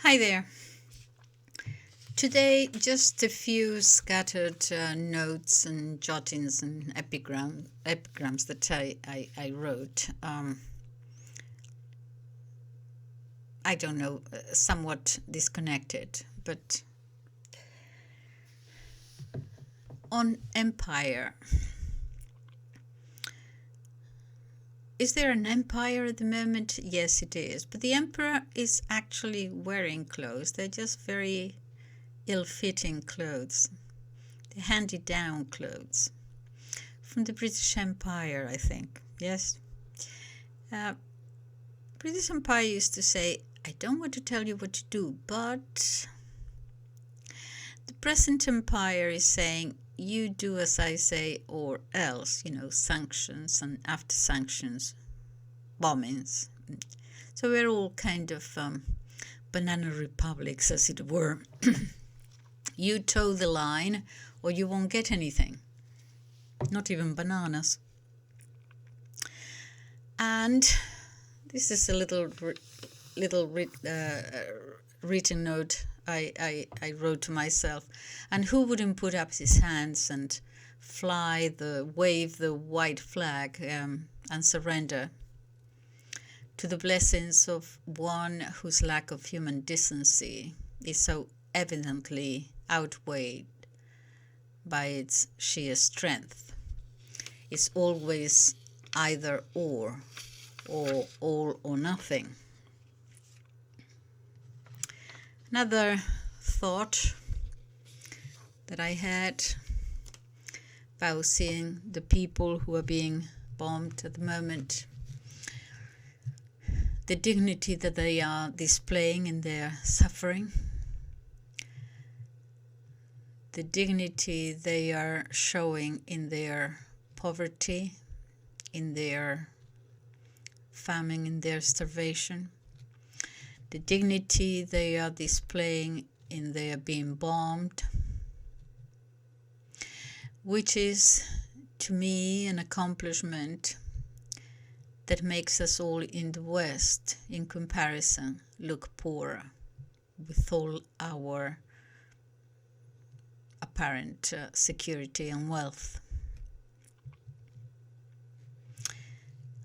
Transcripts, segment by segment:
Hi there. Today, just a few scattered notes and jottings and epigrams that I wrote. I don't know, somewhat disconnected, but on empire. Is there an empire at the moment? Yes, it is. But the emperor is actually wearing clothes. They're just very ill-fitting clothes. They're handed-down clothes from the British Empire, I think. Yes. British Empire used to say, I don't want to tell you what to do, but the present empire is saying, you do as I say or else, sanctions, and after sanctions, bombings. So we're all kind of banana republics, as it were. You toe the line or you won't get anything, not even bananas. And this is a little written note I wrote to myself. And who wouldn't put up his hands and wave the white flag and surrender to the blessings of one whose lack of human decency is so evidently outweighed by its sheer strength. It's always either or all or nothing. Another thought that I had about seeing the people who are being bombed at the moment, the dignity that they are displaying in their suffering, the dignity they are showing in their poverty, in their famine, in their starvation, the dignity they are displaying in their being bombed, which is, to me, an accomplishment that makes us all in the West, in comparison, look poorer with all our apparent security and wealth.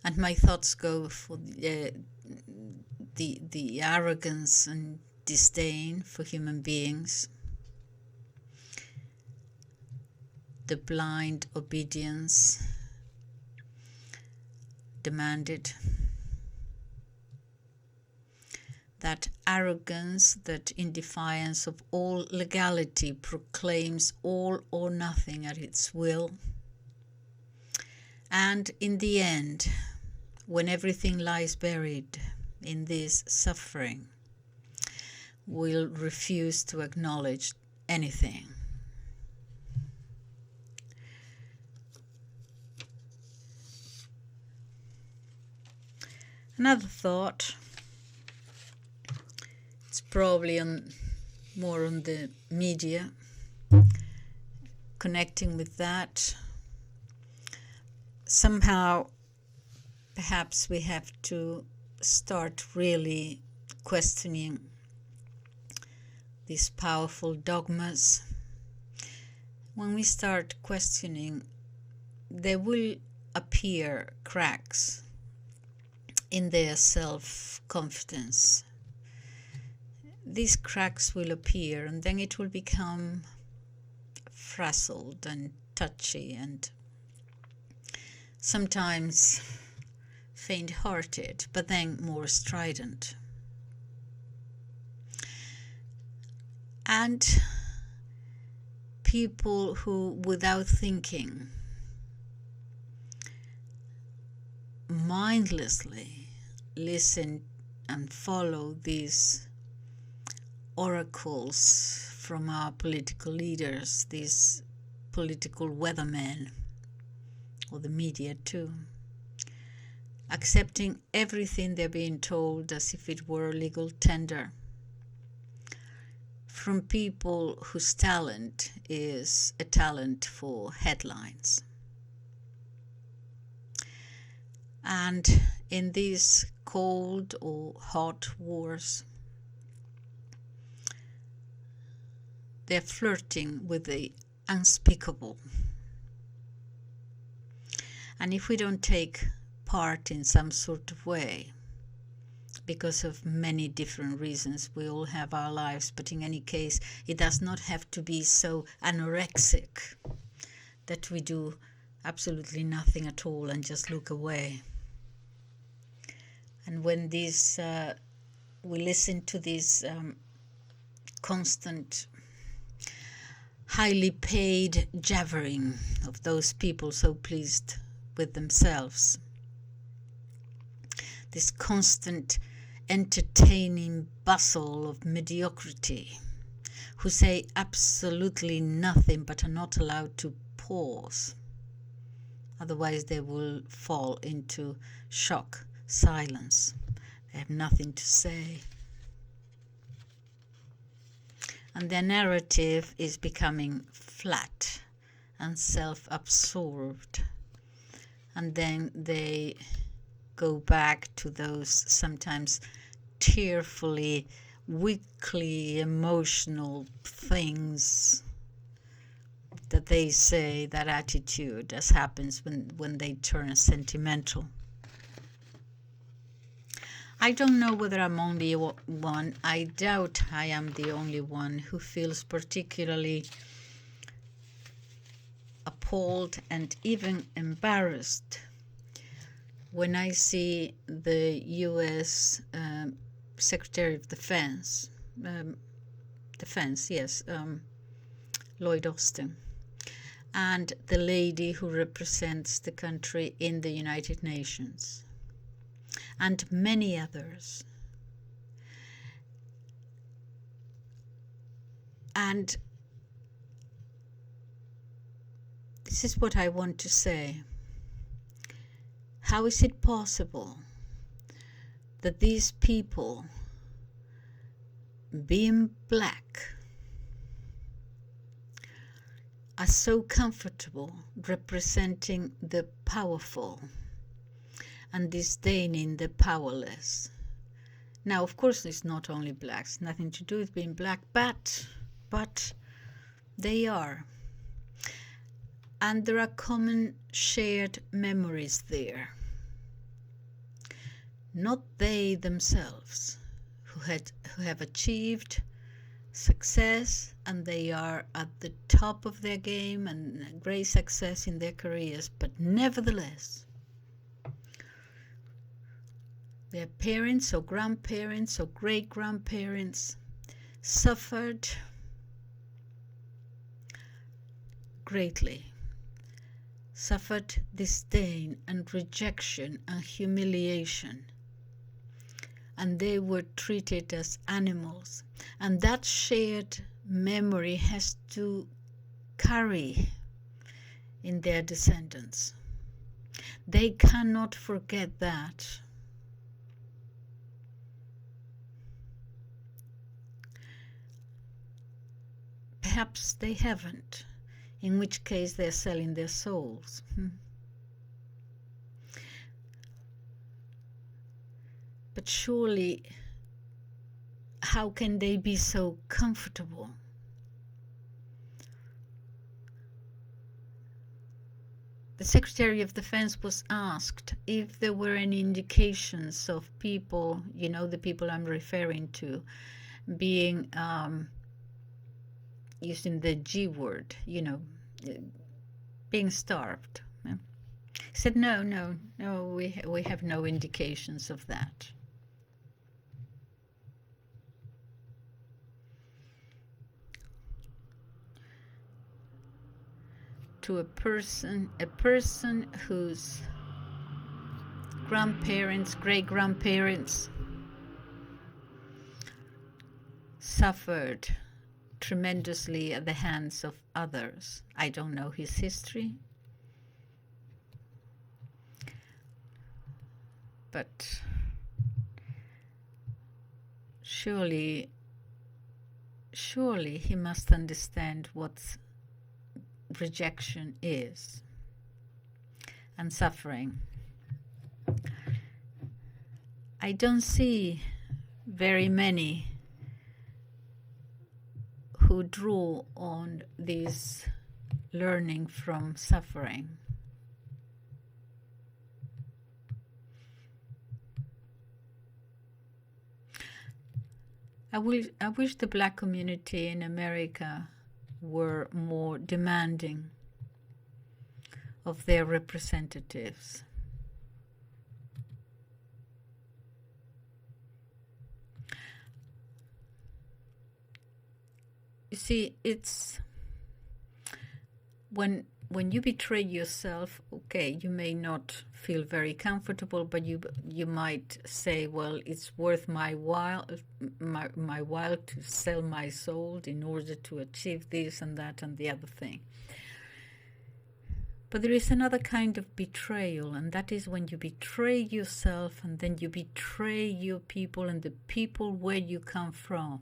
And my thoughts go for the arrogance and disdain for human beings, the blind obedience demanded, that arrogance that in defiance of all legality proclaims all or nothing at its will, and in the end, when everything lies buried in this suffering, will refuse to acknowledge anything. Another thought, it's probably more on the media, connecting with that. Somehow, perhaps we have to start really questioning these powerful dogmas. When we start questioning, there will appear cracks in their self-confidence. These cracks will appear, and then it will become frazzled and touchy and sometimes faint-hearted, but then more strident. And people who, without thinking, mindlessly listen and follow these oracles from our political leaders, these political weathermen, or the media too, accepting everything they're being told as if it were a legal tender, from people whose talent is a talent for headlines. And in these cold or hot wars, they're flirting with the unspeakable. And if we don't take part in some sort of way, because of many different reasons, we all have our lives, but in any case, it does not have to be so anorexic that we do absolutely nothing at all and just look away. And when these, we listen to these constant, highly paid jabbering of those people so pleased with themselves, this constant entertaining bustle of mediocrity, who say absolutely nothing but are not allowed to pause. Otherwise they will fall into shock, silence. They have nothing to say. And their narrative is becoming flat and self-absorbed. And then they go back to those sometimes tearfully, weakly emotional things that they say, that attitude, as happens when they turn sentimental. I don't know whether I'm only one. I doubt I am the only one who feels particularly appalled and even embarrassed when I see the U.S. Secretary of Defense, Lloyd Austin, and the lady who represents the country in the United Nations, and many others. And this is what I want to say. How is it possible that these people, being black, are so comfortable representing the powerful and disdaining the powerless? Now, of course, it's not only blacks, nothing to do with being black, but they are. And there are common shared memories there. Not they themselves, who have achieved success, and they are at the top of their game and great success in their careers, but nevertheless, their parents or grandparents or great-grandparents suffered greatly, suffered disdain and rejection and humiliation, and they were treated as animals. And that shared memory has to carry in their descendants. They cannot forget that. Perhaps they haven't, in which case they're selling their souls. But surely, how can they be so comfortable? The Secretary of Defense was asked if there were any indications of people, you know, the people I'm referring to, being using the G word, you know, being starved. He said, no, we have no indications of that. To a person whose grandparents, great-grandparents suffered tremendously at the hands of others. I don't know his history, but surely he must understand what rejection is and suffering. I don't see very many who draw on this learning from suffering. I wish the Black community in America were more demanding of their representatives. You see, it's when you betray yourself, okay, you may not feel very comfortable, but you might say, well, it's worth my while to sell my soul in order to achieve this and that and the other thing. But there is another kind of betrayal, and that is when you betray yourself and then you betray your people and the people where you come from.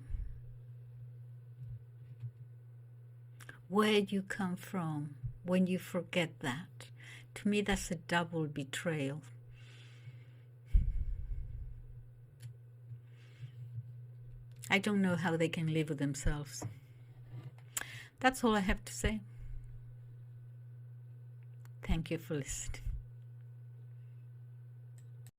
Where you come from, when you forget that. To me, that's a double betrayal. I don't know how they can live with themselves. That's all I have to say. Thank you for listening.